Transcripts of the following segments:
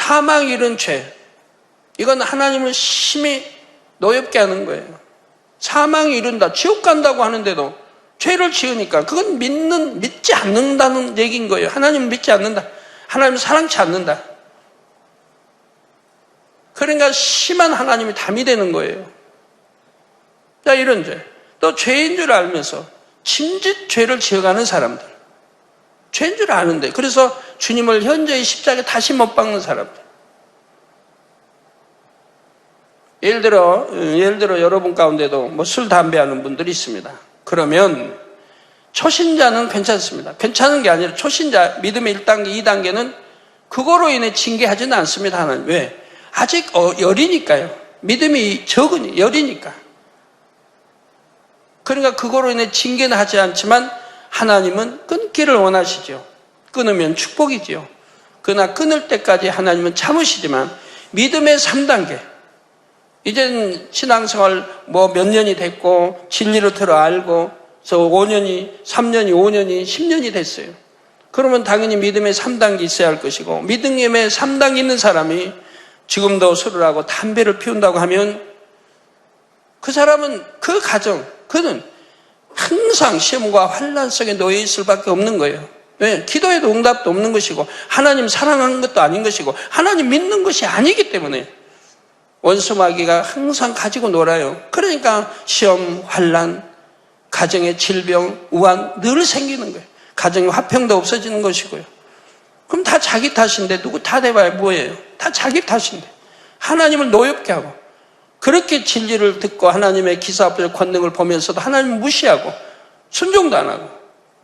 사망 이른 죄, 이건 하나님을 심히 노엽게 하는 거예요. 사망이 이른다, 지옥 간다고 하는데도 죄를 지으니까 그건 믿지 않는다는 얘기인 거예요. 하나님을 믿지 않는다, 하나님을 사랑치 않는다. 그러니까 심한 하나님이 담이 되는 거예요. 자, 이런 죄. 또 죄인 줄 알면서 짐짓 죄를 지어가는 사람들, 죄인 줄 아는데 그래서 주님을 현저히 십자가에 다시 못 박는 사람들. 예를 들어 여러분 가운데도 뭐 술, 담배 하는 분들이 있습니다. 그러면 초신자는 괜찮습니다. 괜찮은 게 아니라 초신자, 믿음의 1단계, 2단계는 그거로 인해 징계하지는 않습니다. 하나님. 왜? 아직 여리니까요. 믿음이 적으니, 여리니까. 그러니까 그거로 인해 징계는 하지 않지만 하나님은 끊기를 원하시죠. 끊으면 축복이지요. 그러나 끊을 때까지 하나님은 참으시지만 믿음의 3단계, 이젠 신앙생활 뭐 몇 년이 됐고 진리를 들어 알고 그래서 5년이, 3년이, 5년이, 10년이 됐어요. 그러면 당연히 믿음의 3단계 있어야 할 것이고, 믿음의 3단계 있는 사람이 지금도 술을 하고 담배를 피운다고 하면 그 사람은 그 가정, 그는 항상 시험과 환난 속에 놓여 있을 수밖에 없는 거예요. 왜? 기도에도 응답도 없는 것이고 하나님 사랑하는 것도 아닌 것이고 하나님 믿는 것이 아니기 때문에 원수 마귀가 항상 가지고 놀아요. 그러니까 시험, 환난, 가정의 질병, 우환 늘 생기는 거예요. 가정의 화평도 없어지는 것이고요. 그럼 다 자기 탓인데 누구 탓해봐야 뭐예요? 다 자기 탓인데 하나님을 노엽게 하고 그렇게 진리를 듣고 하나님의 기사 앞에서 권능을 보면서도 하나님을 무시하고 순종도 안 하고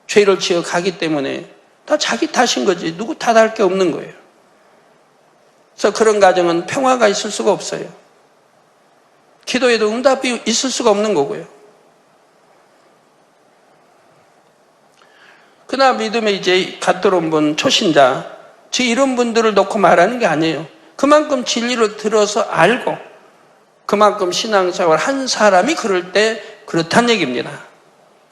죄를 지어 가기 때문에 다 자기 탓인 거지 누구 탓할 게 없는 거예요. 그래서 그런 가정은 평화가 있을 수가 없어요. 기도에도 응답이 있을 수가 없는 거고요. 그러나 믿음에 이제 갓 들어온 분, 초신자, 이런 분들을 놓고 말하는 게 아니에요. 그만큼 진리를 들어서 알고 그만큼 신앙생활 한 사람이 그럴 때 그렇다는 얘기입니다.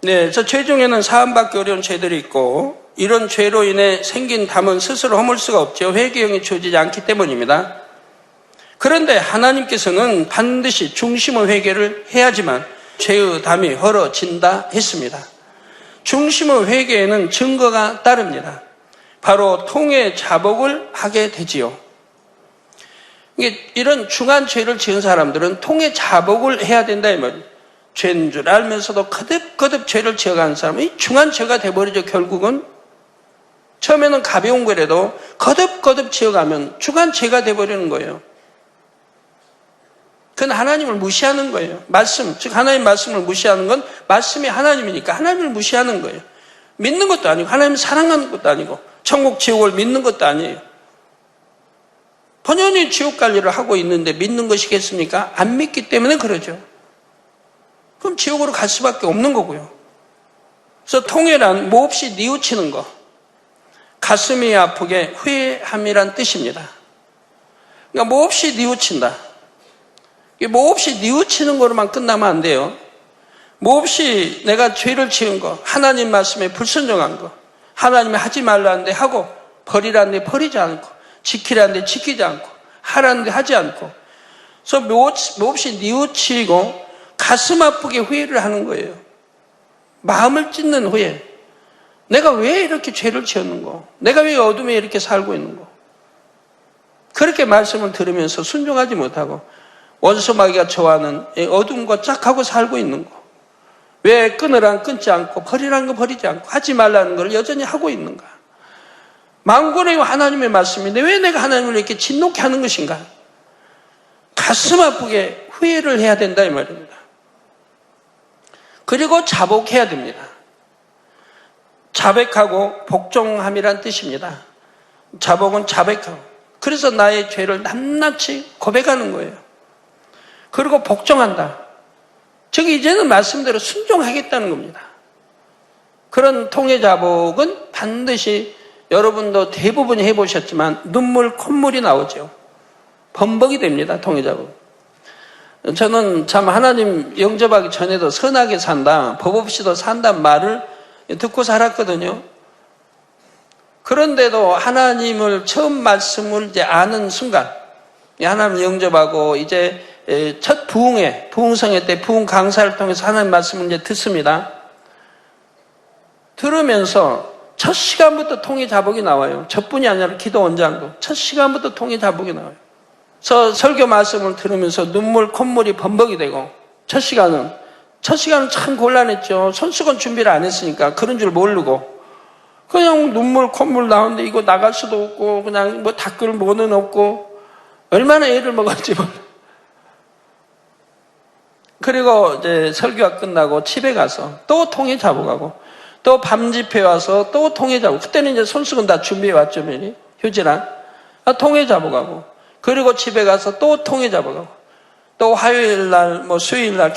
네, 그래서 죄 중에는 사함받기 어려운 죄들이 있고 이런 죄로 인해 생긴 담은 스스로 허물 수가 없죠. 회개형이 주어지지 않기 때문입니다. 그런데 하나님께서는 반드시 중심의 회개를 해야지만 죄의 담이 헐어진다 했습니다. 중심의 회개에는 증거가 따릅니다. 바로 통회 자복을 하게 되지요. 이런 중한 죄를 지은 사람들은 통회 자복을 해야 된다 이 말이에요. 죄인 줄 알면서도 거듭거듭 죄를 지어가는 사람이 중한 죄가 돼버리죠. 결국은 처음에는 가벼운 거라도 거듭거듭 지어가면 중한 죄가 돼버리는 거예요. 그건 하나님을 무시하는 거예요. 말씀, 즉 하나님 말씀을 무시하는 건 말씀이 하나님이니까 하나님을 무시하는 거예요. 믿는 것도 아니고 하나님을 사랑하는 것도 아니고 천국 지옥을 믿는 것도 아니에요. 본연이 지옥 갈 일을 하고 있는데 믿는 것이겠습니까? 안 믿기 때문에 그러죠. 그럼 지옥으로 갈 수밖에 없는 거고요. 그래서 통회란 몹시 뉘우치는 거, 가슴이 아프게 회함이란 뜻입니다. 그러니까 몹시 뉘우친다. 몹시 뉘우치는 거로만 끝나면 안 돼요. 몹시 내가 죄를 지은 거, 하나님 말씀에 불순종한 거, 하나님이 하지 말라는데 하고 버리라는데 버리지 않고 지키라는데 지키지 않고 하라는데 하지 않고 그래서 몹시 뉘우치고 가슴 아프게 후회를 하는 거예요. 마음을 찢는 후회. 내가 왜 이렇게 죄를 지었는고? 내가 왜 어둠에 이렇게 살고 있는고? 그렇게 말씀을 들으면서 순종하지 못하고 원수 마귀가 좋아하는 어둠과 짝하고 살고 있는 거. 왜 끊으란 끊지 않고 버리라는 거 버리지 않고 하지 말라는 걸 여전히 하고 있는가? 만군의 하나님의 말씀인데 왜 내가 하나님을 이렇게 진노케 하는 것인가? 가슴 아프게 후회를 해야 된다 이 말입니다. 그리고 자복해야 됩니다. 자백하고 복종함이란 뜻입니다. 자복은 자백하고 그래서 나의 죄를 낱낱이 고백하는 거예요. 그리고 복종한다. 즉 이제는 말씀대로 순종하겠다는 겁니다. 그런 통회 자복은 반드시 여러분도 대부분 해보셨지만 눈물, 콧물이 나오죠. 범벅이 됩니다. 통회 자복. 저는 참 하나님 영접하기 전에도 선하게 산다, 법 없이도 산다는 말을 듣고 살았거든요. 그런데도 하나님을 처음 말씀을 이제 아는 순간, 하나님 영접하고 이제 첫 부흥성회 때 부흥 강사를 통해서 하나님 말씀을 이제 듣습니다. 들으면서 첫 시간부터 통해 자복이 나와요. 저뿐이 아니라 기도 원장도 첫 시간부터 통해 자복이 나와요. 그래서 설교 말씀을 들으면서 눈물, 콧물이 범벅이 되고 첫 시간은 참 곤란했죠. 손수건 준비를 안 했으니까 그런 줄 모르고 그냥 눈물, 콧물 나오는데 이거 나갈 수도 없고 그냥 뭐 닦을 뭐는 없고 얼마나 애를 먹었지 몰라. 그리고 이제 설교가 끝나고 집에 가서 또 통해 자복하고 또 밤 집회 와서 또 통해 자복. 그때는 이제 손수건 다 준비해 왔죠, 미리 휴지랑 통해 자복하고 그리고 집에 가서 또 통해 자복하고 또 화요일 날, 뭐 수요일 날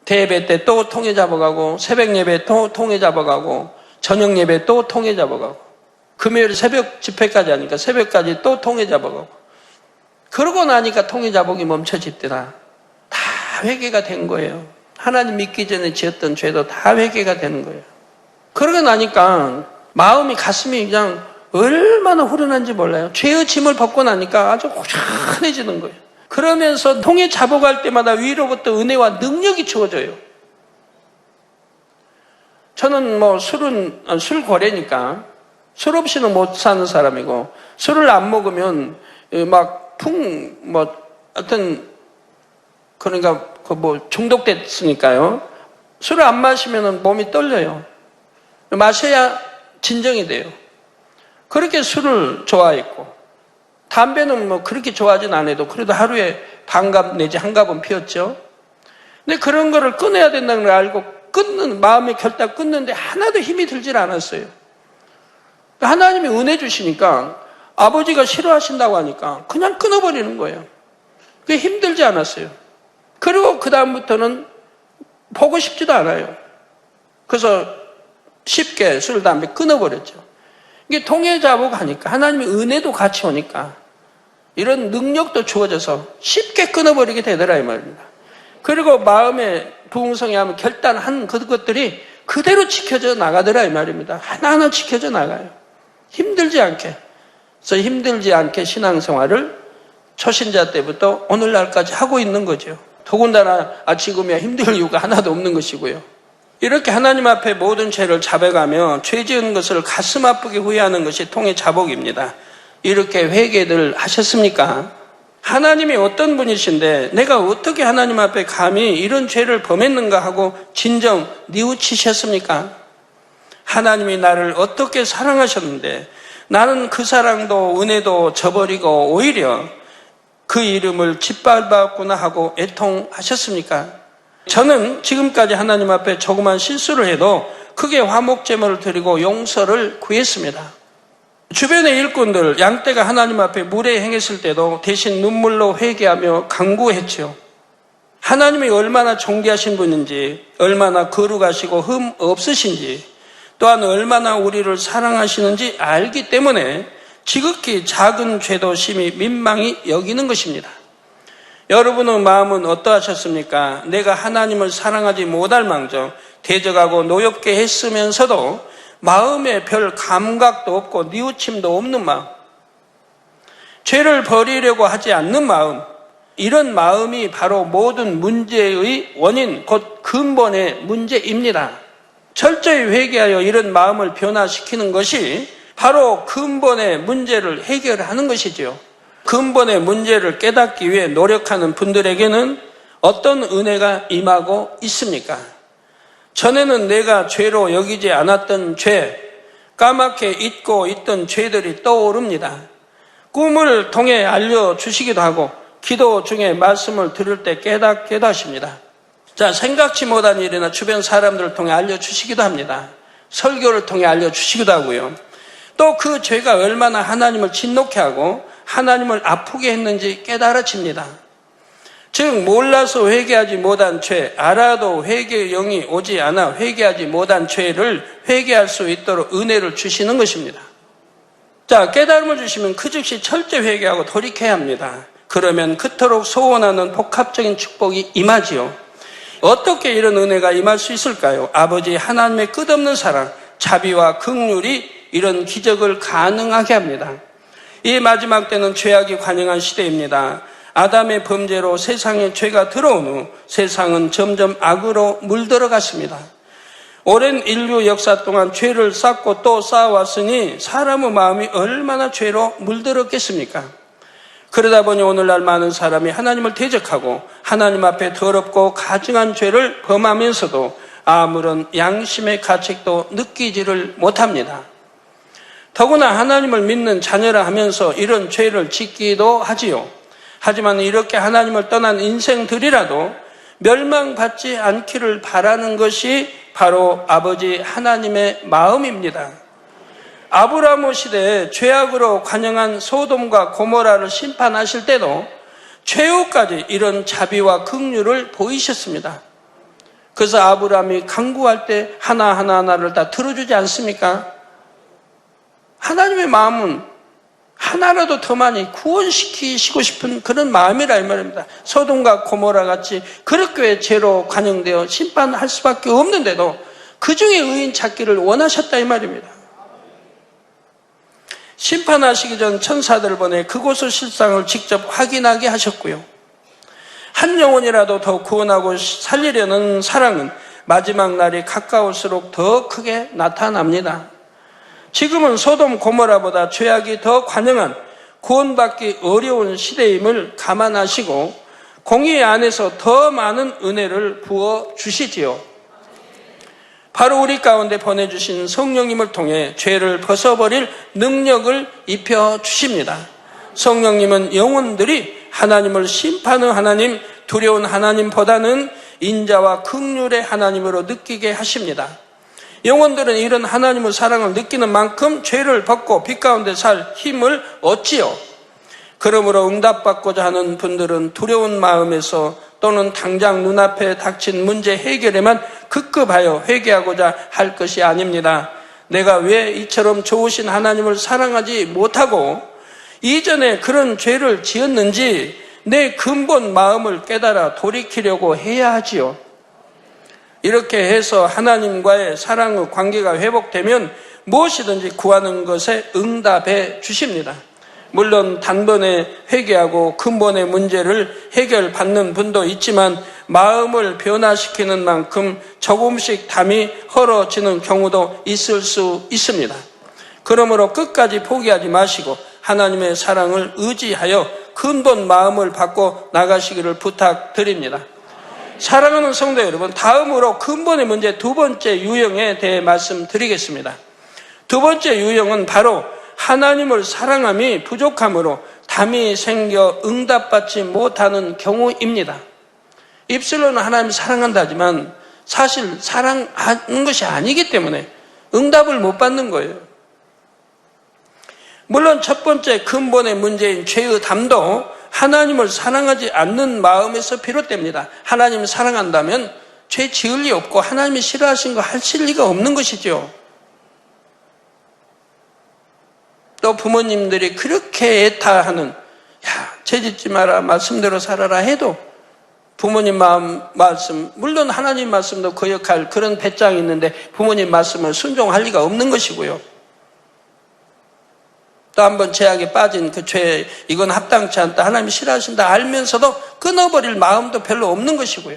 대예배 때 또 통해 자복하고 새벽 예배 또 통해 자복하고 저녁 예배 또 통해 자복하고 금요일 새벽 집회까지 하니까 새벽까지 또 통해 자복하고 그러고 나니까 통해 자복이 멈춰지더라. 다 회개가 된 거예요. 하나님 믿기 전에 지었던 죄도 다 회개가 되는 거예요. 그러고 나니까 마음이 가슴이 그냥 얼마나 후련한지 몰라요. 죄의 짐을 벗고 나니까 아주 후련해지는 거예요. 그러면서 통해 자복할 때마다 위로부터 은혜와 능력이 주어져요. 저는 뭐 술 고래니까 술 없이는 못 사는 사람이고 술을 안 먹으면 막 그러니까 중독됐으니까요. 술을 안 마시면 몸이 떨려요. 마셔야 진정이 돼요. 그렇게 술을 좋아했고 담배는 뭐 그렇게 좋아하진 않아도 그래도 하루에 반갑 내지 한갑은 피웠죠. 근데 그런 거를 끊어야 된다는 걸 알고 마음의 결단 끊는데 하나도 힘이 들질 않았어요. 하나님이 은혜 주시니까 아버지가 싫어하신다고 하니까 그냥 끊어버리는 거예요. 그게 힘들지 않았어요. 그리고 그 다음부터는 보고 싶지도 않아요. 그래서 쉽게 술, 담배 끊어버렸죠. 이게 통해 자복하니까 하나님의 은혜도 같이 오니까 이런 능력도 주어져서 쉽게 끊어버리게 되더라 이 말입니다. 그리고 마음에 부흥성에 하면 결단한 그것들이 그대로 지켜져 나가더라 이 말입니다. 하나하나 지켜져 나가요. 힘들지 않게. 그래서 힘들지 않게 신앙생활을 초신자 때부터 오늘날까지 하고 있는 거죠. 더군다나 지금이야 힘들 이유가 하나도 없는 것이고요. 이렇게 하나님 앞에 모든 죄를 자백하며 죄 지은 것을 가슴 아프게 후회하는 것이 통해 자복입니다. 이렇게 회개를 하셨습니까? 하나님이 어떤 분이신데 내가 어떻게 하나님 앞에 감히 이런 죄를 범했는가 하고 진정 뉘우치셨습니까? 하나님이 나를 어떻게 사랑하셨는데 나는 그 사랑도 은혜도 저버리고 오히려 그 이름을 짓밟았구나 하고 애통하셨습니까? 저는 지금까지 하나님 앞에 조그만 실수를 해도 크게 화목제물을 드리고 용서를 구했습니다. 주변의 일꾼들 양떼가 하나님 앞에 무례 행했을 때도 대신 눈물로 회개하며 간구했죠. 하나님이 얼마나 존귀하신 분인지, 얼마나 거룩하시고 흠 없으신지, 또한 얼마나 우리를 사랑하시는지 알기 때문에 지극히 작은 죄도 심히 민망히 여기는 것입니다. 여러분의 마음은 어떠하셨습니까? 내가 하나님을 사랑하지 못할 망정 대적하고 노엽게 했으면서도 마음에 별 감각도 없고 뉘우침도 없는 마음, 죄를 버리려고 하지 않는 마음, 이런 마음이 바로 모든 문제의 원인, 곧 근본의 문제입니다. 철저히 회개하여 이런 마음을 변화시키는 것이 바로 근본의 문제를 해결하는 것이지요. 근본의 문제를 깨닫기 위해 노력하는 분들에게는 어떤 은혜가 임하고 있습니까? 전에는 내가 죄로 여기지 않았던 죄, 까맣게 잊고 있던 죄들이 떠오릅니다. 꿈을 통해 알려주시기도 하고 기도 중에 말씀을 들을 때 깨닫게 하십니다. 자, 생각지 못한 일이나 주변 사람들을 통해 알려주시기도 합니다. 설교를 통해 알려주시기도 하고요. 또 그 죄가 얼마나 하나님을 진노케 하고 하나님을 아프게 했는지 깨달아집니다. 즉 몰라서 회개하지 못한 죄, 알아도 회개의 영이 오지 않아 회개하지 못한 죄를 회개할 수 있도록 은혜를 주시는 것입니다. 자, 깨달음을 주시면 그 즉시 철저히 회개하고 돌이켜야 합니다. 그러면 그토록 소원하는 복합적인 축복이 임하지요. 어떻게 이런 은혜가 임할 수 있을까요? 아버지 하나님의 끝없는 사랑, 자비와 긍휼이 이런 기적을 가능하게 합니다. 이 마지막 때는 죄악이 관영한 시대입니다. 아담의 범죄로 세상에 죄가 들어온 후 세상은 점점 악으로 물들어갔습니다. 오랜 인류 역사 동안 죄를 쌓고 또 쌓아왔으니 사람의 마음이 얼마나 죄로 물들었겠습니까? 그러다 보니 오늘날 많은 사람이 하나님을 대적하고 하나님 앞에 더럽고 가증한 죄를 범하면서도 아무런 양심의 가책도 느끼지를 못합니다. 더구나 하나님을 믿는 자녀라 하면서 이런 죄를 짓기도 하지요. 하지만 이렇게 하나님을 떠난 인생들이라도 멸망받지 않기를 바라는 것이 바로 아버지 하나님의 마음입니다. 아브라함 시대에 죄악으로 관영한 소돔과 고모라를 심판하실 때도 최후까지 이런 자비와 긍휼을 보이셨습니다. 그래서 아브라함이 간구할 때 하나하나를 다 들어주지 않습니까? 하나님의 마음은 하나라도 더 많이 구원시키시고 싶은 그런 마음이라 이 말입니다. 소돔과 고모라 같이 그렇게 죄로 관영되어 심판할 수밖에 없는데도 그 중에 의인 찾기를 원하셨다 이 말입니다. 심판하시기 전 천사들을 보내 그곳의 실상을 직접 확인하게 하셨고요. 한 영혼이라도 더 구원하고 살리려는 사랑은 마지막 날이 가까울수록 더 크게 나타납니다. 지금은 소돔 고모라보다 죄악이 더 관영한 구원받기 어려운 시대임을 감안하시고 공의 안에서 더 많은 은혜를 부어주시지요. 바로 우리 가운데 보내주신 성령님을 통해 죄를 벗어버릴 능력을 입혀주십니다. 성령님은 영혼들이 하나님을 심판의 하나님, 두려운 하나님보다는 인자와 긍휼의 하나님으로 느끼게 하십니다. 영혼들은 이런 하나님의 사랑을 느끼는 만큼 죄를 벗고 빛 가운데 살 힘을 얻지요. 그러므로 응답받고자 하는 분들은 두려운 마음에서 또는 당장 눈앞에 닥친 문제 해결에만 급급하여 회개하고자 할 것이 아닙니다. 내가 왜 이처럼 좋으신 하나님을 사랑하지 못하고 이전에 그런 죄를 지었는지 내 근본 마음을 깨달아 돌이키려고 해야 하지요. 이렇게 해서 하나님과의 사랑의 관계가 회복되면 무엇이든지 구하는 것에 응답해 주십니다. 물론 단번에 회개하고 근본의 문제를 해결받는 분도 있지만 마음을 변화시키는 만큼 조금씩 담이 헐어지는 경우도 있을 수 있습니다. 그러므로 끝까지 포기하지 마시고 하나님의 사랑을 의지하여 근본 마음을 바꿔 나가시기를 부탁드립니다. 사랑하는 성도 여러분, 다음으로 근본의 문제 두 번째 유형에 대해 말씀드리겠습니다. 두 번째 유형은 바로 하나님을 사랑함이 부족함으로 담이 생겨 응답받지 못하는 경우입니다. 입술로는 하나님 사랑한다 하지만 사실 사랑하는 것이 아니기 때문에 응답을 못 받는 거예요. 물론 첫 번째 근본의 문제인 죄의 담도 하나님을 사랑하지 않는 마음에서 비롯됩니다. 하나님을 사랑한다면 죄 지을 리 없고 하나님이 싫어하신 거 하실 리가 없는 것이죠. 또 부모님들이 그렇게 애타하는 죄 짓지 마라, 말씀대로 살아라 해도 부모님 말씀, 물론 하나님 말씀도 그 역할, 그런 배짱이 있는데 부모님 말씀을 순종할 리가 없는 것이고요. 또 한번 죄악에 빠진 그 죄, 이건 합당치 않다, 하나님이 싫어하신다 알면서도 끊어버릴 마음도 별로 없는 것이고요.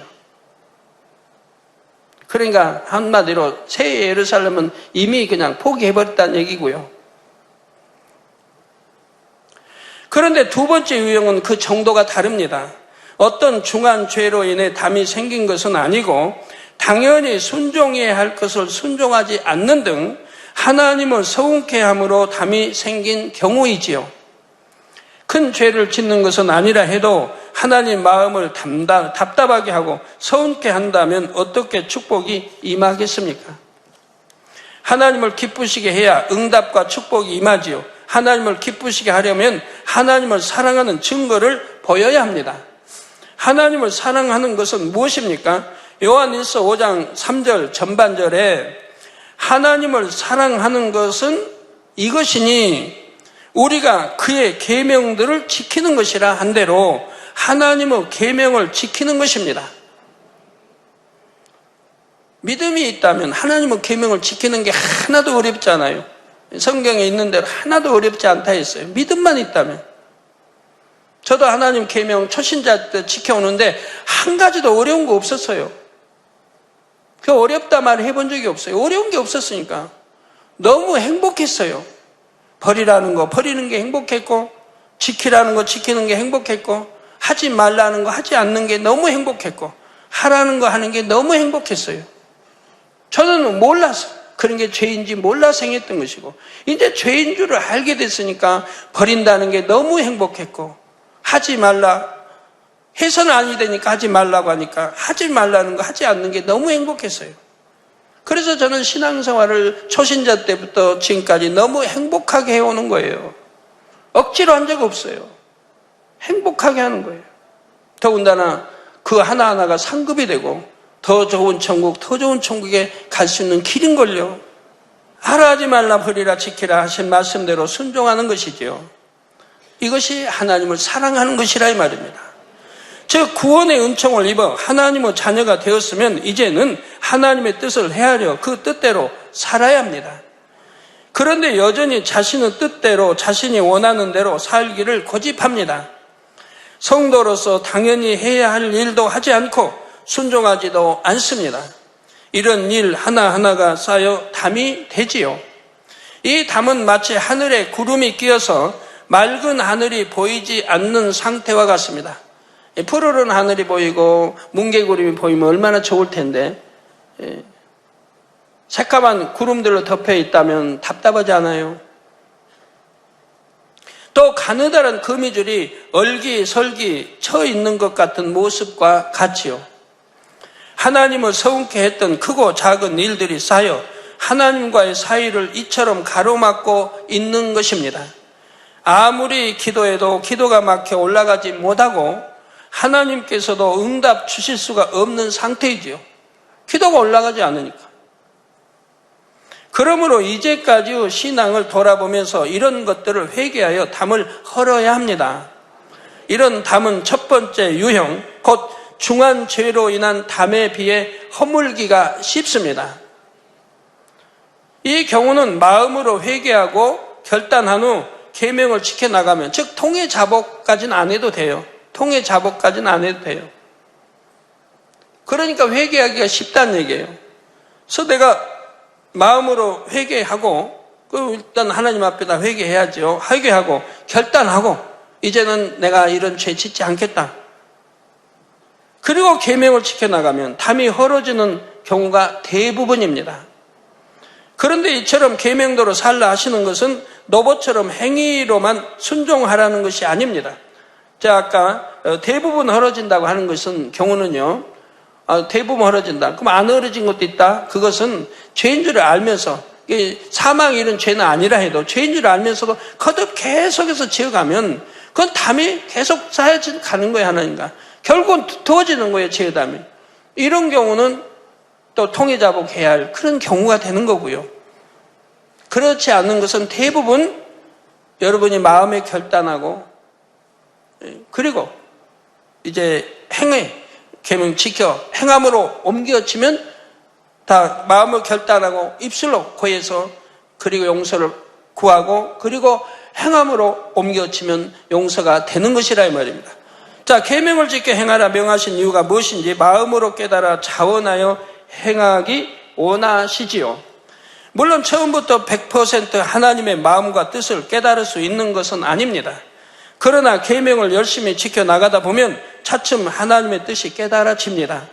그러니까 한마디로 새 예루살렘은 이미 그냥 포기해버렸다는 얘기고요. 그런데 두 번째 유형은 그 정도가 다릅니다. 어떤 중한 죄로 인해 담이 생긴 것은 아니고 당연히 순종해야 할 것을 순종하지 않는 등 하나님을 서운케 함으로 담이 생긴 경우이지요. 큰 죄를 짓는 것은 아니라 해도 하나님 마음을 답답하게 하고 서운케 한다면 어떻게 축복이 임하겠습니까? 하나님을 기쁘시게 해야 응답과 축복이 임하지요. 하나님을 기쁘시게 하려면 하나님을 사랑하는 증거를 보여야 합니다. 하나님을 사랑하는 것은 무엇입니까? 요한일서 5장 3절 전반절에 하나님을 사랑하는 것은 이것이니 우리가 그의 계명들을 지키는 것이라 한 대로 하나님의 계명을 지키는 것입니다. 믿음이 있다면 하나님의 계명을 지키는 게 하나도 어렵잖아요. 성경에 있는 대로 하나도 어렵지 않다 했어요. 믿음만 있다면. 저도 하나님 계명 초신자 때 지켜오는데 한 가지도 어려운 거 없었어요. 그 어렵다 말 해본 적이 없어요. 어려운 게 없었으니까. 너무 행복했어요. 버리라는 거 버리는 게 행복했고, 지키라는 거 지키는 게 행복했고, 하지 말라는 거 하지 않는 게 너무 행복했고, 하라는 거 하는 게 너무 행복했어요. 저는 몰라서 그런 게 죄인지 몰라서 행했던 것이고, 이제 죄인 줄을 알게 됐으니까 버린다는 게 너무 행복했고, 하지 말라 해서는 아니 되니까 하지 말라고 하니까 하지 말라는 거 하지 않는 게 너무 행복했어요. 그래서 저는 신앙생활을 초신자 때부터 지금까지 너무 행복하게 해오는 거예요. 억지로 한 적 없어요. 행복하게 하는 거예요. 더군다나 그 하나하나가 상급이 되고 더 좋은 천국, 더 좋은 천국에 갈 수 있는 길인걸요. 하라 하지 말라 버리라 지키라 하신 말씀대로 순종하는 것이지요. 이것이 하나님을 사랑하는 것이라 이 말입니다. 즉 구원의 은총을 입어 하나님의 자녀가 되었으면 이제는 하나님의 뜻을 헤아려 그 뜻대로 살아야 합니다. 그런데 여전히 자신의 뜻대로 자신이 원하는 대로 살기를 고집합니다. 성도로서 당연히 해야 할 일도 하지 않고 순종하지도 않습니다. 이런 일 하나하나가 쌓여 담이 되지요. 이 담은 마치 하늘에 구름이 끼어서 맑은 하늘이 보이지 않는 상태와 같습니다. 푸르른 하늘이 보이고 뭉게구름이 보이면 얼마나 좋을 텐데, 새까만 구름들로 덮여 있다면 답답하지 않아요? 또 가느다란 거미줄이 얼기설기 쳐 있는 것 같은 모습과 같지요. 하나님을 서운케 했던 크고 작은 일들이 쌓여 하나님과의 사이를 이처럼 가로막고 있는 것입니다. 아무리 기도해도 기도가 막혀 올라가지 못하고 하나님께서도 응답 주실 수가 없는 상태이지요. 기도가 올라가지 않으니까. 그러므로 이제까지의 신앙을 돌아보면서 이런 것들을 회개하여 담을 헐어야 합니다. 이런 담은 첫 번째 유형, 곧 중한 죄로 인한 담에 비해 허물기가 쉽습니다. 이 경우는 마음으로 회개하고 결단한 후 계명을 지켜나가면, 즉 통해 자복까지는 안 해도 돼요. 통해 자복까지는 안 해도 돼요. 그러니까 회개하기가 쉽다는 얘기예요. 그래서 내가 마음으로 회개하고, 일단 하나님 앞에다 회개해야죠. 회개하고 결단하고 이제는 내가 이런 죄 짓지 않겠다. 그리고 계명을 지켜나가면 담이 헐어지는 경우가 대부분입니다. 그런데 이처럼 계명대로 살라 하시는 것은 노보처럼 행위로만 순종하라는 것이 아닙니다. 제가 아까 대부분 헐어진다고 하는 것은 경우는요, 대부분 헐어진다. 그럼 안 헐어진 것도 있다. 그것은 죄인 줄을 알면서, 사망 이런 죄는 아니라 해도 죄인 줄을 알면서도 거듭 계속해서 지어가면 그건 담이 계속 쌓여져 가는 거예요. 하나님과 결국은 두어지는 거예요. 죄의 담이. 이런 경우는 또 통해자복해야 할 그런 경우가 되는 거고요. 그렇지 않은 것은 대부분 여러분이 마음에 결단하고, 그리고 이제 계명 지켜 행함으로 옮겨지면 다 마음을 결단하고 입술로 고해서 그리고 용서를 구하고 그리고 행함으로 옮겨지면 용서가 되는 것이라 이 말입니다. 자, 계명을 지켜 행하라 명하신 이유가 무엇인지 마음으로 깨달아 자원하여 행하기 원하시지요. 물론 처음부터 100% 하나님의 마음과 뜻을 깨달을 수 있는 것은 아닙니다. 그러나 계명을 열심히 지켜나가다 보면 차츰 하나님의 뜻이 깨달아집니다.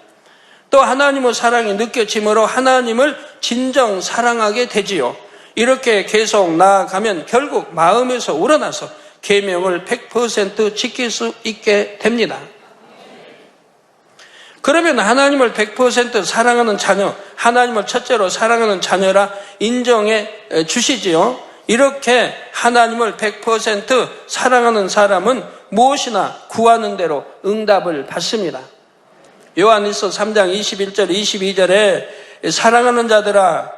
또 하나님의 사랑이 느껴지므로 하나님을 진정 사랑하게 되지요. 이렇게 계속 나아가면 결국 마음에서 우러나서 계명을 100% 지킬 수 있게 됩니다. 그러면 하나님을 100% 사랑하는 자녀, 하나님을 첫째로 사랑하는 자녀라 인정해 주시지요. 이렇게 하나님을 100% 사랑하는 사람은 무엇이나 구하는 대로 응답을 받습니다. 요한일서 3장 21절 22절에 사랑하는 자들아,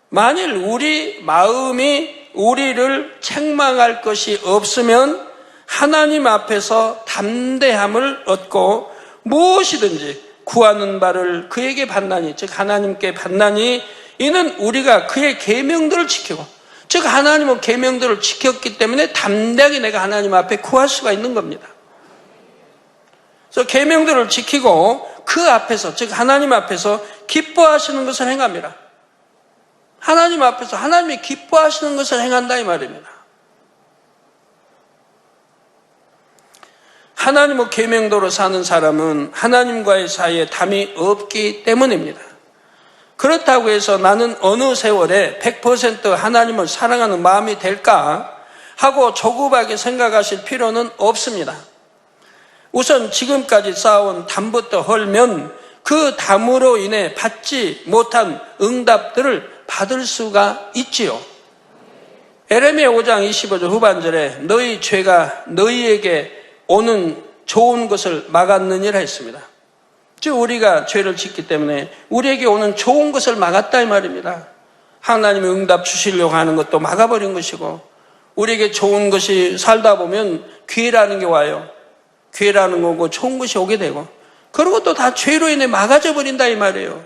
만일 우리 마음이 우리를 책망할 것이 없으면 하나님 앞에서 담대함을 얻고 무엇이든지 구하는 바를 그에게 받나니, 즉 하나님께 받나니, 이는 우리가 그의 계명들을 지키고 즉 하나님은 계명들을 지켰기 때문에 담대하게 내가 하나님 앞에 구할 수가 있는 겁니다. 그래서 계명들을 지키고 그 앞에서, 즉 하나님 앞에서 기뻐하시는 것을 행합니다. 하나님 앞에서 하나님이 기뻐하시는 것을 행한다 이 말입니다. 하나님의 계명대로 사는 사람은 하나님과의 사이에 담이 없기 때문입니다. 그렇다고 해서 나는 어느 세월에 100% 하나님을 사랑하는 마음이 될까 하고 조급하게 생각하실 필요는 없습니다. 우선 지금까지 쌓아온 담부터 헐면 그 담으로 인해 받지 못한 응답들을 받을 수가 있지요. 에레미야 5장 25절 후반절에 너희 죄가 너희에게 오는 좋은 것을 막았느니라 했습니다. 즉 우리가 죄를 짓기 때문에 우리에게 오는 좋은 것을 막았다 이 말입니다. 하나님이 응답 주시려고 하는 것도 막아버린 것이고 우리에게 좋은 것이 살다 보면 기회라는 게 와요. 기회라는 거고 좋은 것이 오게 되고 그런 것도 다 죄로 인해 막아져 버린다 이 말이에요.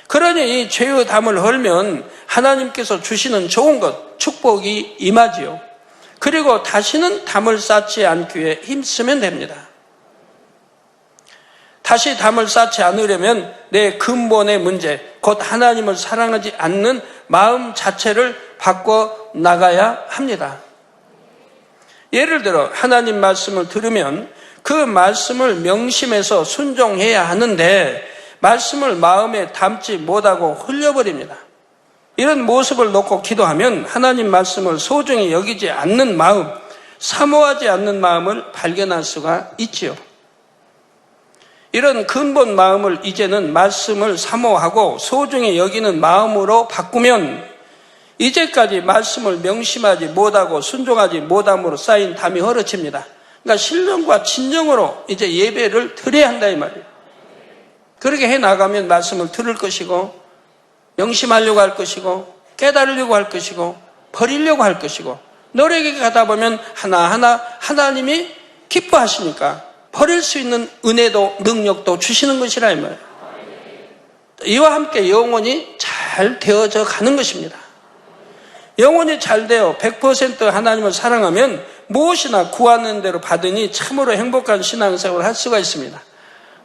그러니 이 죄의 담을 헐면 하나님께서 주시는 좋은 것, 축복이 임하지요. 그리고 다시는 담을 쌓지 않기 위해 힘쓰면 됩니다. 다시 담을 쌓지 않으려면 내 근본의 문제, 곧 하나님을 사랑하지 않는 마음 자체를 바꿔 나가야 합니다. 예를 들어 하나님 말씀을 들으면 그 말씀을 명심해서 순종해야 하는데 말씀을 마음에 담지 못하고 흘려버립니다. 이런 모습을 놓고 기도하면 하나님 말씀을 소중히 여기지 않는 마음, 사모하지 않는 마음을 발견할 수가 있지요. 이런 근본 마음을 이제는 말씀을 사모하고 소중히 여기는 마음으로 바꾸면 이제까지 말씀을 명심하지 못하고 순종하지 못함으로 쌓인 담이 헐어집니다. 그러니까 신령과 진정으로 이제 예배를 드려야 한다 이 말이에요. 그렇게 해나가면 말씀을 들을 것이고 명심하려고 할 것이고 깨달으려고 할 것이고 버리려고 할 것이고 노력에 가다 보면 하나하나 하나님이 기뻐하시니까 버릴 수 있는 은혜도 능력도 주시는 것이라 이 말이에요. 이와 함께 영혼이 잘 되어져 가는 것입니다. 영혼이 잘 되어 100% 하나님을 사랑하면 무엇이나 구하는 대로 받으니 참으로 행복한 신앙생활을 할 수가 있습니다.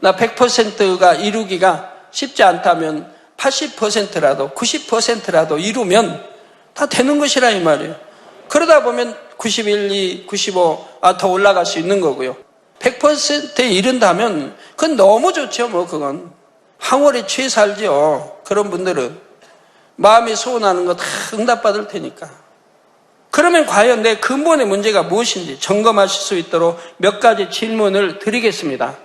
나 100%가 이루기가 쉽지 않다면 80%라도 90%라도 이루면 다 되는 것이라 이 말이에요. 그러다 보면 91, 2, 95 더 올라갈 수 있는 거고요. 100%에 이른다면 그건 너무 좋죠. 뭐 그건 황홀에 취해 살죠. 그런 분들은 마음이 소원하는 거 다 응답받을 테니까. 그러면 과연 내 근본의 문제가 무엇인지 점검하실 수 있도록 몇 가지 질문을 드리겠습니다.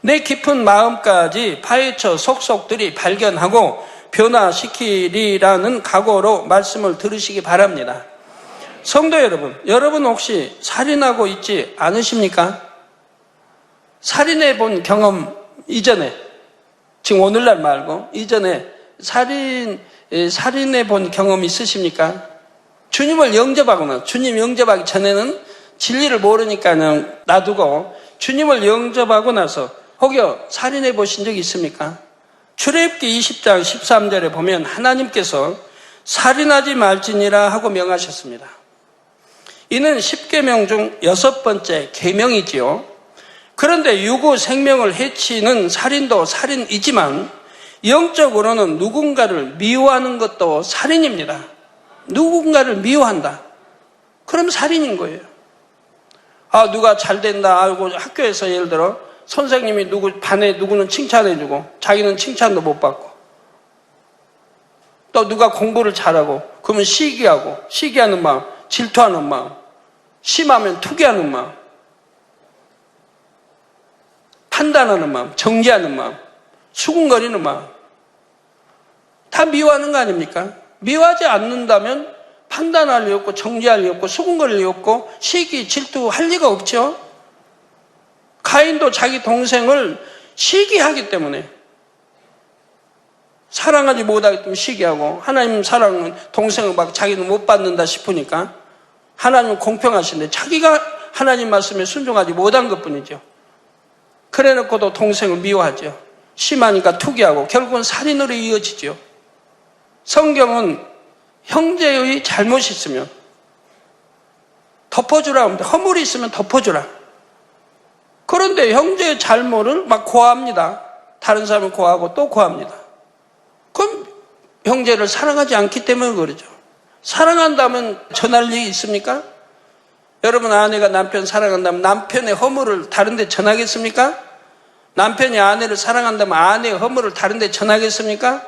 내 깊은 마음까지 파헤쳐 속속들이 발견하고 변화시키리라는 각오로 말씀을 들으시기 바랍니다. 성도 여러분 혹시 살인하고 있지 않으십니까? 살인해 본 경험 이전에, 지금 오늘날 말고 이전에 살인해 본 경험 있으십니까? 주님을 영접하거나 주님 영접하기 전에는 진리를 모르니까 그냥 놔두고 주님을 영접하고 나서 혹여 살인해 보신 적 있습니까? 출애굽기 20장 13절에 보면 하나님께서 살인하지 말지니라 하고 명하셨습니다. 이는 10계명 중 6번째 계명이지요. 그런데 유구 생명을 해치는 살인도 살인이지만 영적으로는 누군가를 미워하는 것도 살인입니다. 누군가를 미워한다. 그럼 살인인 거예요. 누가 잘 된다 하고 학교에서 예를 들어 선생님이 반에 누구는 칭찬해주고 자기는 칭찬도 못 받고 또 누가 공부를 잘하고 그러면 시기하는 마음, 질투하는 마음, 심하면 투기하는 마음, 판단하는 마음, 정죄하는 마음, 수군거리는 마음 다 미워하는 거 아닙니까? 미워하지 않는다면 판단할 리 없고 정죄할 리 없고 수군거릴 리 없고 시기, 질투할 리가 없죠. 가인도 자기 동생을 시기하기 때문에 사랑하지 못하기 때문에 시기하고 하나님 사랑은 동생을 막 자기는 못 받는다 싶으니까 하나님은 공평하신데 자기가 하나님 말씀에 순종하지 못한 것뿐이죠. 그래놓고도 동생을 미워하죠. 심하니까 투기하고 결국은 살인으로 이어지죠. 성경은 형제의 잘못이 있으면 덮어주라 합니다. 허물이 있으면 덮어주라. 그런데 형제의 잘못을 막 고합니다. 다른 사람을 고하고 또 고합니다. 그럼 형제를 사랑하지 않기 때문에 그러죠. 사랑한다면 전할 일이 있습니까? 여러분, 아내가 남편 사랑한다면 남편의 허물을 다른 데 전하겠습니까? 남편이 아내를 사랑한다면 아내의 허물을 다른 데 전하겠습니까?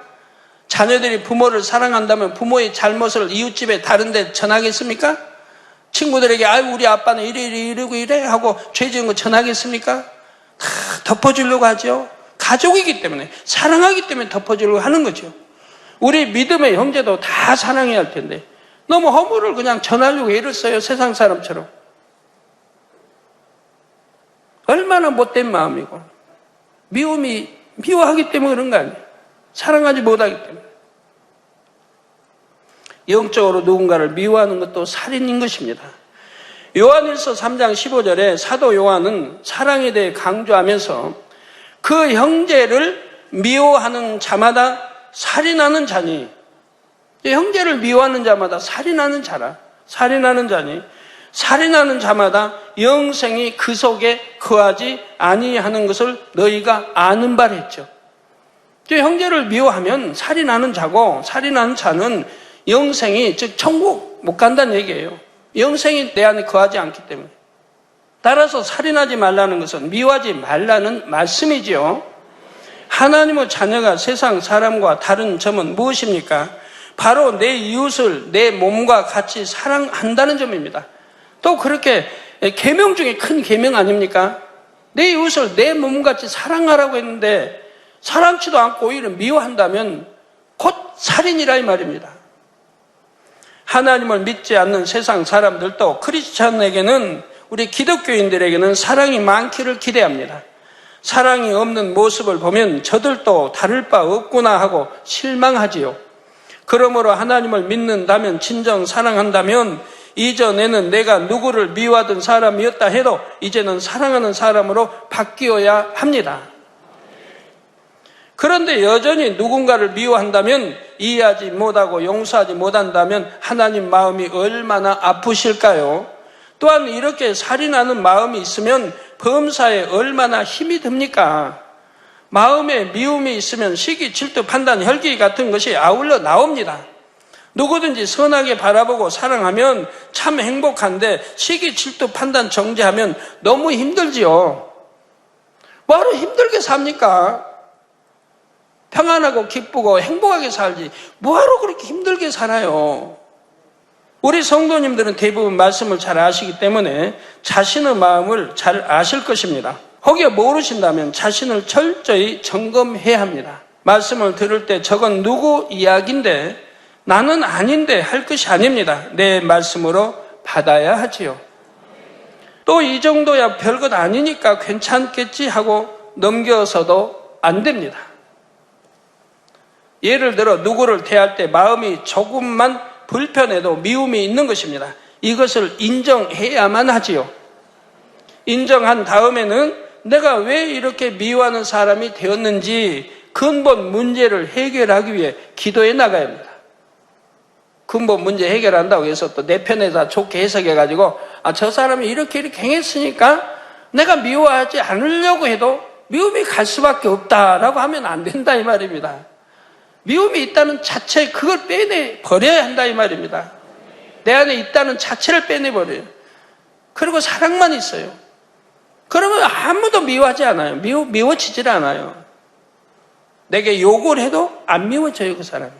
자녀들이 부모를 사랑한다면 부모의 잘못을 이웃집에 다른 데 전하겠습니까? 친구들에게 아유 우리 아빠는 이러고 이래 하고 죄 지은 거 전하겠습니까? 다 덮어주려고 하죠. 가족이기 때문에, 사랑하기 때문에 덮어주려고 하는 거죠. 우리 믿음의 형제도 다 사랑해야 할 텐데 너무 허물을 그냥 전하려고 애를 써요. 세상 사람처럼. 얼마나 못된 마음이고, 미워하기 때문에 그런 거 아니에요. 사랑하지 못하기 때문에. 영적으로 누군가를 미워하는 것도 살인인 것입니다. 요한일서 3장 15절에 사도 요한은 사랑에 대해 강조하면서 그 형제를 미워하는 자마다 살인하는 자니, 형제를 미워하는 자마다 살인하는 자라. 살인하는 자니 살인하는 자마다 영생이 그 속에 거하지 아니하는 것을 너희가 아는 바라 했죠. 형제를 미워하면 살인하는 자고, 살인하는 자는 영생이, 즉 천국 못 간다는 얘기예요. 영생이 내 안에 거하지 않기 때문에. 따라서 살인하지 말라는 것은 미워하지 말라는 말씀이지요. 하나님의 자녀가 세상 사람과 다른 점은 무엇입니까? 바로 내 이웃을 내 몸과 같이 사랑한다는 점입니다. 또 그렇게 계명 중에 큰 계명 아닙니까? 내 이웃을 내 몸같이 사랑하라고 했는데 사랑치도 않고 오히려 미워한다면 곧 살인이라 이 말입니다. 하나님을 믿지 않는 세상 사람들도 크리스찬에게는, 우리 기독교인들에게는 사랑이 많기를 기대합니다. 사랑이 없는 모습을 보면 저들도 다를 바 없구나 하고 실망하지요. 그러므로 하나님을 믿는다면, 진정 사랑한다면 이전에는 내가 누구를 미워하던 사람이었다 해도 이제는 사랑하는 사람으로 바뀌어야 합니다. 그런데 여전히 누군가를 미워한다면, 이해하지 못하고 용서하지 못한다면 하나님 마음이 얼마나 아프실까요? 또한 이렇게 살인하는 마음이 있으면 범사에 얼마나 힘이 듭니까? 마음에 미움이 있으면 시기, 질투, 판단, 혈기 같은 것이 아울러 나옵니다. 누구든지 선하게 바라보고 사랑하면 참 행복한데 시기, 질투, 판단, 정죄하면 너무 힘들지요. 뭐하러 힘들게 삽니까? 평안하고 기쁘고 행복하게 살지 뭐하러 그렇게 힘들게 살아요? 우리 성도님들은 대부분 말씀을 잘 아시기 때문에 자신의 마음을 잘 아실 것입니다. 혹여 모르신다면 자신을 철저히 점검해야 합니다. 말씀을 들을 때 저건 누구 이야기인데 나는 아닌데 할 것이 아닙니다. 내 말씀으로 받아야 하지요. 또 이 정도야 별것 아니니까 괜찮겠지 하고 넘겨서도 안 됩니다. 예를 들어 누구를 대할 때 마음이 조금만 불편해도 미움이 있는 것입니다. 이것을 인정해야만 하지요. 인정한 다음에는 내가 왜 이렇게 미워하는 사람이 되었는지 근본 문제를 해결하기 위해 기도해 나가야 합니다. 근본 문제 해결한다고 해서 또 내 편에다 좋게 해석해가지고 저 사람이 이렇게 행했으니까 내가 미워하지 않으려고 해도 미움이 갈 수밖에 없다라고 하면 안 된다 이 말입니다. 미움이 있다는 자체, 그걸 빼내버려야 한다 이 말입니다. 내 안에 있다는 자체를 빼내버려요. 그리고 사랑만 있어요. 그러면 아무도 미워하지 않아요. 미워지질 않아요. 내게 욕을 해도 안 미워져요 그 사람이.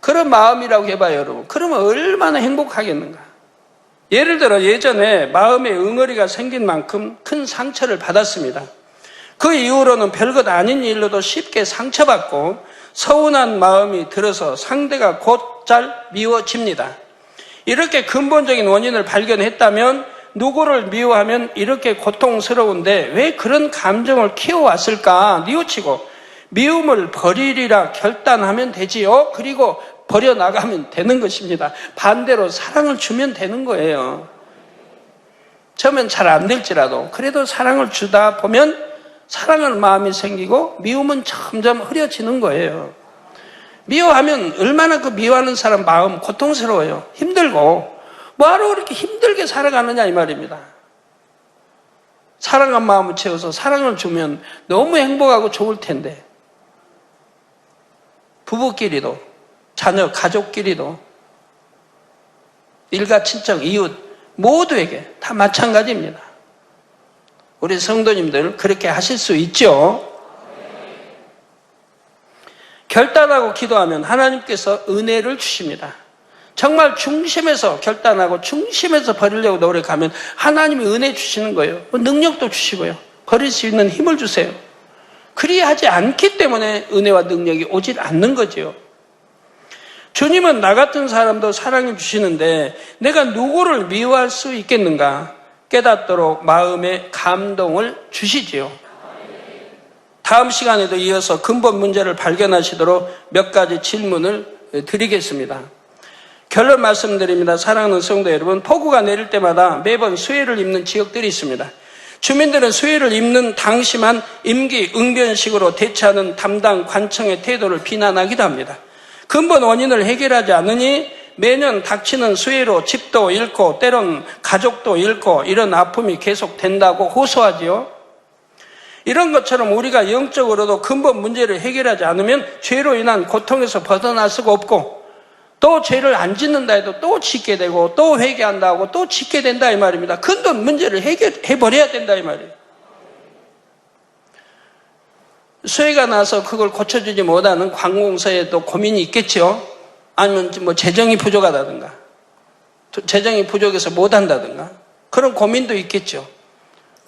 그런 마음이라고 해봐요 여러분. 그러면 얼마나 행복하겠는가. 예를 들어 예전에 마음에 응어리가 생긴 만큼 큰 상처를 받았습니다. 그 이후로는 별것 아닌 일로도 쉽게 상처받고 서운한 마음이 들어서 상대가 곧잘 미워집니다. 이렇게 근본적인 원인을 발견했다면 누구를 미워하면 이렇게 고통스러운데 왜 그런 감정을 키워왔을까 뉘우치고 미움을 버리리라 결단하면 되지요. 그리고 버려나가면 되는 것입니다. 반대로 사랑을 주면 되는 거예요. 처음엔 잘 안 될지라도 그래도 사랑을 주다 보면 사랑하는 마음이 생기고 미움은 점점 흐려지는 거예요. 미워하면 얼마나 그 미워하는 사람 마음 고통스러워요. 힘들고. 뭐하러 그렇게 힘들게 살아가느냐 이 말입니다. 사랑한 마음을 채워서 사랑을 주면 너무 행복하고 좋을 텐데. 부부끼리도, 자녀, 가족끼리도, 일가, 친척, 이웃 모두에게 다 마찬가지입니다. 우리 성도님들 그렇게 하실 수 있죠? 결단하고 기도하면 하나님께서 은혜를 주십니다. 정말 중심에서 결단하고 중심에서 버리려고 노력하면 하나님이 은혜 주시는 거예요. 능력도 주시고요. 버릴 수 있는 힘을 주세요. 그리하지 않기 때문에 은혜와 능력이 오질 않는 거죠. 주님은 나 같은 사람도 사랑해 주시는데 내가 누구를 미워할 수 있겠는가 깨닫도록 마음의 감동을 주시지요. 다음 시간에도 이어서 근본 문제를 발견하시도록 몇 가지 질문을 드리겠습니다. 결론 말씀드립니다. 사랑하는 성도 여러분, 폭우가 내릴 때마다 매번 수해를 입는 지역들이 있습니다. 주민들은 수해를 입는 당시만 임기응변식으로 대처하는 담당 관청의 태도를 비난하기도 합니다. 근본 원인을 해결하지 않으니 매년 닥치는 수해로 집도 잃고 때론 가족도 잃고 이런 아픔이 계속된다고 호소하지요. 이런 것처럼 우리가 영적으로도 근본 문제를 해결하지 않으면 죄로 인한 고통에서 벗어날 수가 없고 또 죄를 안 짓는다 해도 또 짓게 되고 또 회개한다 하고 또 짓게 된다 이 말입니다. 근본 문제를 해결해버려야 된다 이 말이에요. 수해가 나서 그걸 고쳐주지 못하는 관공서에도 고민이 있겠죠. 아니면 뭐 재정이 부족하다든가 재정이 부족해서 못한다든가 그런 고민도 있겠죠.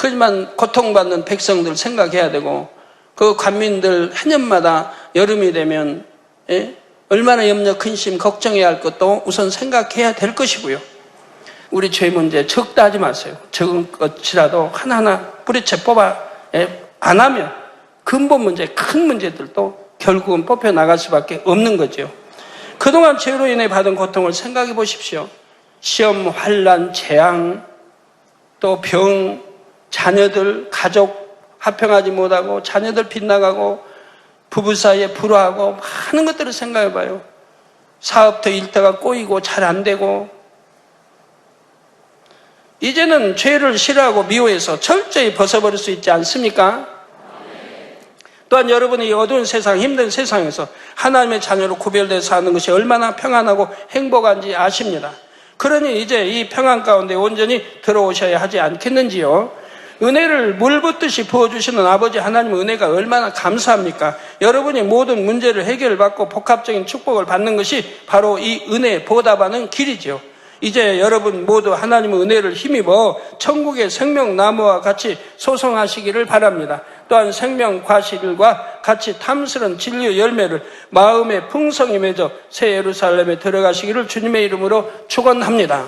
하지만 고통받는 백성들 생각해야 되고 그 관민들 한 해마다 여름이 되면 얼마나 염려, 근심, 걱정해야 할 것도 우선 생각해야 될 것이고요. 우리 죄 문제 적다 하지 마세요. 적은 것이라도 하나하나 뿌리채 뽑아 안 하면 근본 문제, 큰 문제들도 결국은 뽑혀 나갈 수밖에 없는 거죠. 그동안 죄로 인해 받은 고통을 생각해 보십시오. 시험, 환난, 재앙, 또 병, 자녀들, 가족 화평하지 못하고 자녀들 빗나가고 부부 사이에 불화하고 많은 것들을 생각해 봐요. 사업도 일터가 꼬이고 잘 안 되고 이제는 죄를 싫어하고 미워해서 철저히 벗어버릴 수 있지 않습니까? 또한 여러분이 이 어두운 세상, 힘든 세상에서 하나님의 자녀로 구별돼서 사는 것이 얼마나 평안하고 행복한지 아십니다. 그러니 이제 이 평안 가운데 온전히 들어오셔야 하지 않겠는지요? 은혜를 물 붓듯이 부어주시는 아버지 하나님의 은혜가 얼마나 감사합니까? 여러분이 모든 문제를 해결받고 복합적인 축복을 받는 것이 바로 이 은혜에 보답하는 길이죠. 이제 여러분 모두 하나님의 은혜를 힘입어 천국의 생명나무와 같이 소송하시기를 바랍니다. 또한 생명 과실과 같이 탐스런 진리의 열매를 마음의 풍성히 맺어 새 예루살렘에 들어가시기를 주님의 이름으로 축원합니다.